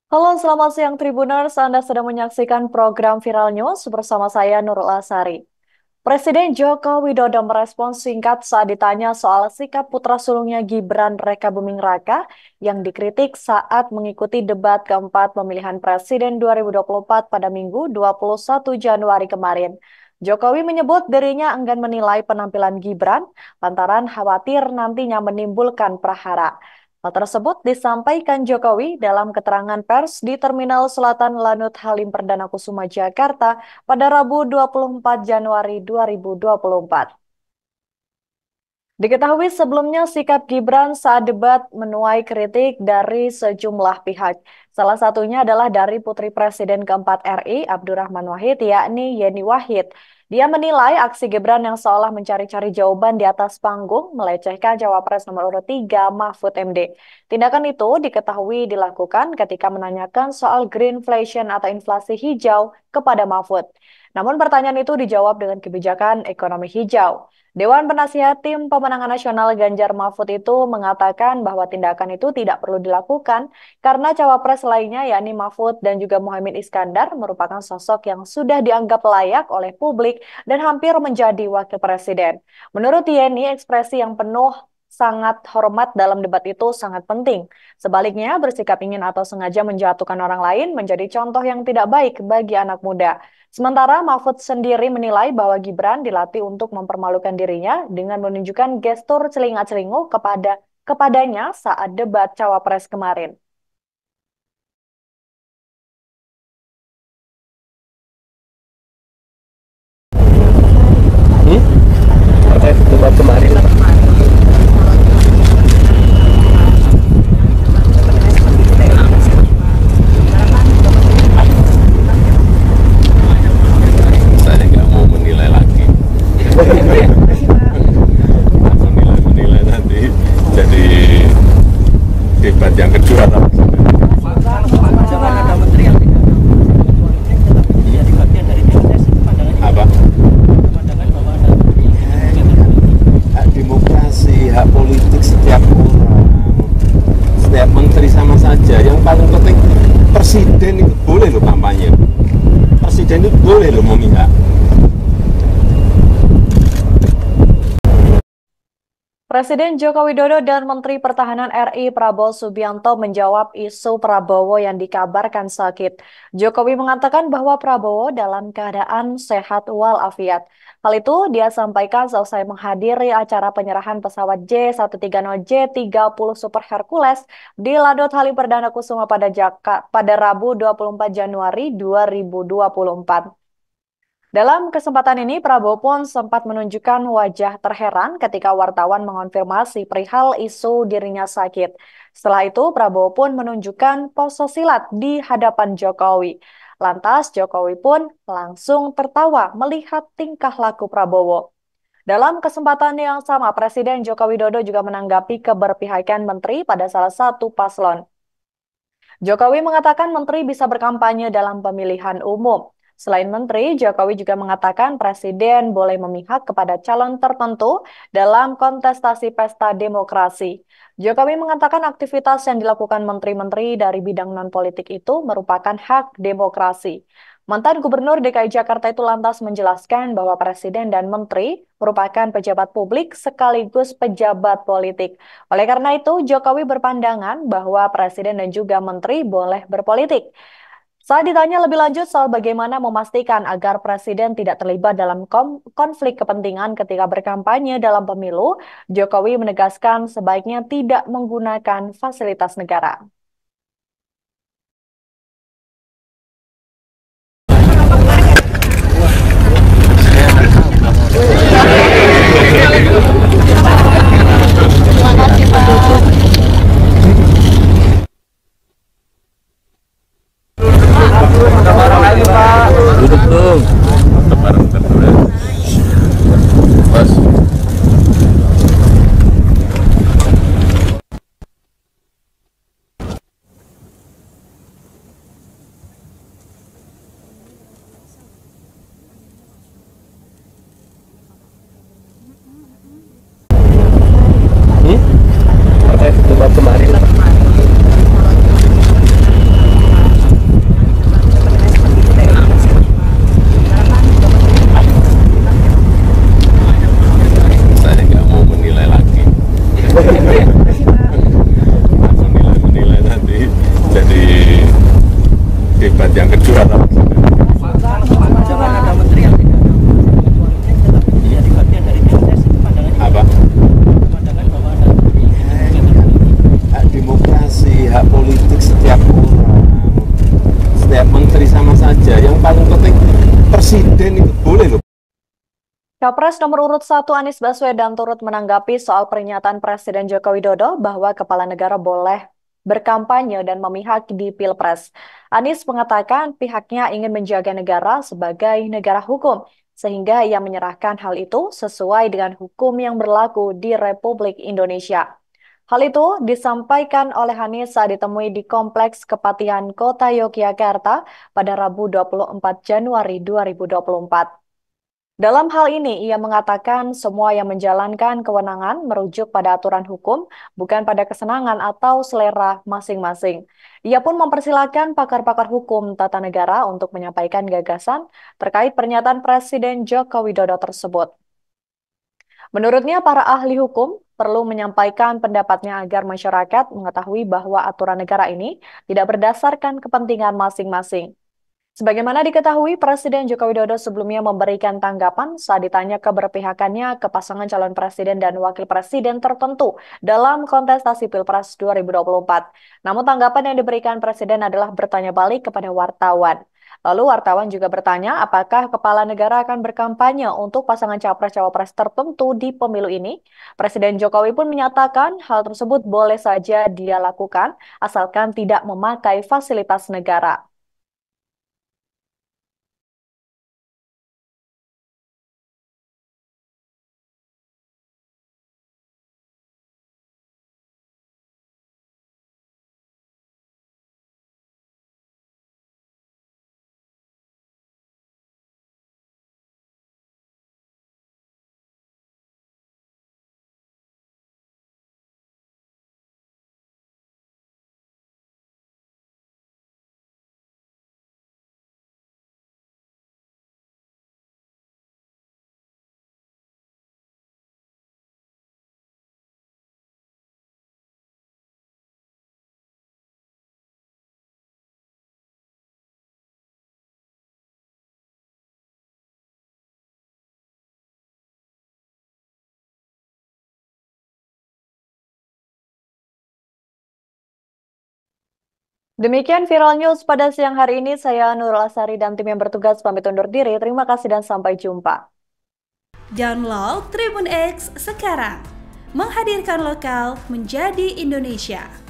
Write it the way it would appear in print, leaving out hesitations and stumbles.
Halo, selamat siang Tribuners. Anda sedang menyaksikan program Viral News bersama saya Nurul Asari. Presiden Joko Widodo merespons singkat saat ditanya soal sikap putra sulungnya Gibran Rekabuming Raka yang dikritik saat mengikuti debat keempat pemilihan Presiden 2024 pada Minggu 21 Januari kemarin. Jokowi menyebut dirinya enggan menilai penampilan Gibran lantaran khawatir nantinya menimbulkan prahara. Hal tersebut disampaikan Jokowi dalam keterangan pers di Terminal Selatan Lanut Halim Perdana Kusuma Jakarta pada Rabu 24 Januari 2024. Diketahui sebelumnya sikap Gibran saat debat menuai kritik dari sejumlah pihak. Salah satunya adalah dari Putri Presiden keempat RI, Abdurrahman Wahid, yakni Yeni Wahid. Dia menilai aksi Gibran yang seolah mencari-cari jawaban di atas panggung melecehkan Cawapres nomor urut 3 Mahfud MD. Tindakan itu diketahui dilakukan ketika menanyakan soal greenflation atau inflasi hijau kepada Mahfud. Namun pertanyaan itu dijawab dengan kebijakan ekonomi hijau. Dewan Penasihat Tim Pemenangan Nasional Ganjar Mahfud itu mengatakan bahwa tindakan itu tidak perlu dilakukan karena cawapres lainnya yakni Mahfud dan juga Muhaimin Iskandar merupakan sosok yang sudah dianggap layak oleh publik dan hampir menjadi wakil presiden. Menurut Yeni, ekspresi yang penuh sangat hormat dalam debat itu sangat penting. Sebaliknya, bersikap ingin atau sengaja menjatuhkan orang lain menjadi contoh yang tidak baik bagi anak muda. Sementara Mahfud sendiri menilai bahwa Gibran dilatih untuk mempermalukan dirinya dengan menunjukkan gestur celingak-celinguk kepadanya saat debat Cawapres kemarin. Terkait debat kemarin, saya nggak mau menilai lagi. Menilai nanti jadi debat yang kedua lah. Apa? Hak demokrasi, hak politik setiap orang, setiap menteri sama saja. Yang paling penting presiden itu boleh loh kampanye. Presiden itu boleh loh memihak. Presiden Joko Widodo dan Menteri Pertahanan RI Prabowo Subianto menjawab isu Prabowo yang dikabarkan sakit. Jokowi mengatakan bahwa Prabowo dalam keadaan sehat walafiat. Hal itu dia sampaikan selesai menghadiri acara penyerahan pesawat J130J30 Super Hercules di Lanut Halim Perdana Kusuma pada Rabu 24 Januari 2024. Dalam kesempatan ini, Prabowo pun sempat menunjukkan wajah terheran ketika wartawan mengonfirmasi perihal isu dirinya sakit. Setelah itu, Prabowo pun menunjukkan pose silat di hadapan Jokowi. Lantas, Jokowi pun langsung tertawa melihat tingkah laku Prabowo. Dalam kesempatan yang sama, Presiden Joko Widodo juga menanggapi keberpihakan menteri pada salah satu paslon. Jokowi mengatakan menteri bisa berkampanye dalam pemilihan umum. Selain menteri, Jokowi juga mengatakan presiden boleh memihak kepada calon tertentu dalam kontestasi pesta demokrasi. Jokowi mengatakan aktivitas yang dilakukan menteri-menteri dari bidang non-politik itu merupakan hak demokrasi. Mantan Gubernur DKI Jakarta itu lantas menjelaskan bahwa presiden dan menteri merupakan pejabat publik sekaligus pejabat politik. Oleh karena itu, Jokowi berpandangan bahwa presiden dan juga menteri boleh berpolitik. Saat ditanya lebih lanjut soal bagaimana memastikan agar presiden tidak terlibat dalam konflik kepentingan ketika berkampanye dalam pemilu, Jokowi menegaskan sebaiknya tidak menggunakan fasilitas negara. Duduk dong. Lebaran kedua. Bos. debat yang kedua. Jangan ada menteri yang tidak ada kecuali tetap menjadi bagian dari proses pandangannya Apa? pandangan bahwa ada Hak demokrasi, hak politik setiap orang, setiap menteri sama saja. Yang paling penting presiden itu boleh loh. Capres nomor urut 1 Anies Baswedan turut menanggapi soal pernyataan Presiden Joko Widodo bahwa kepala negara boleh berkampanye dan memihak di Pilpres. Anies mengatakan pihaknya ingin menjaga negara sebagai negara hukum, sehingga ia menyerahkan hal itu sesuai dengan hukum yang berlaku di Republik Indonesia. Hal itu disampaikan oleh Anies saat ditemui di Kompleks Kepatihan Kota Yogyakarta pada Rabu 24 Januari 2024. Dalam hal ini, ia mengatakan semua yang menjalankan kewenangan merujuk pada aturan hukum, bukan pada kesenangan atau selera masing-masing. Ia pun mempersilahkan pakar-pakar hukum tata negara untuk menyampaikan gagasan terkait pernyataan Presiden Joko Widodo tersebut. Menurutnya, para ahli hukum perlu menyampaikan pendapatnya agar masyarakat mengetahui bahwa aturan negara ini tidak berdasarkan kepentingan masing-masing. Sebagaimana diketahui, Presiden Joko Widodo sebelumnya memberikan tanggapan saat ditanya keberpihakannya ke pasangan calon presiden dan wakil presiden tertentu dalam kontestasi Pilpres 2024. Namun tanggapan yang diberikan Presiden adalah bertanya balik kepada wartawan. Lalu wartawan juga bertanya apakah kepala negara akan berkampanye untuk pasangan capres-cawapres tertentu di pemilu ini. Presiden Jokowi pun menyatakan hal tersebut boleh saja dia lakukan asalkan tidak memakai fasilitas negara. Demikian Viral News pada siang hari ini. Saya Nurul Asari dan tim yang bertugas pamit undur diri. Terima kasih dan sampai jumpa. Download Tribun X sekarang. Menghadirkan lokal menjadi Indonesia.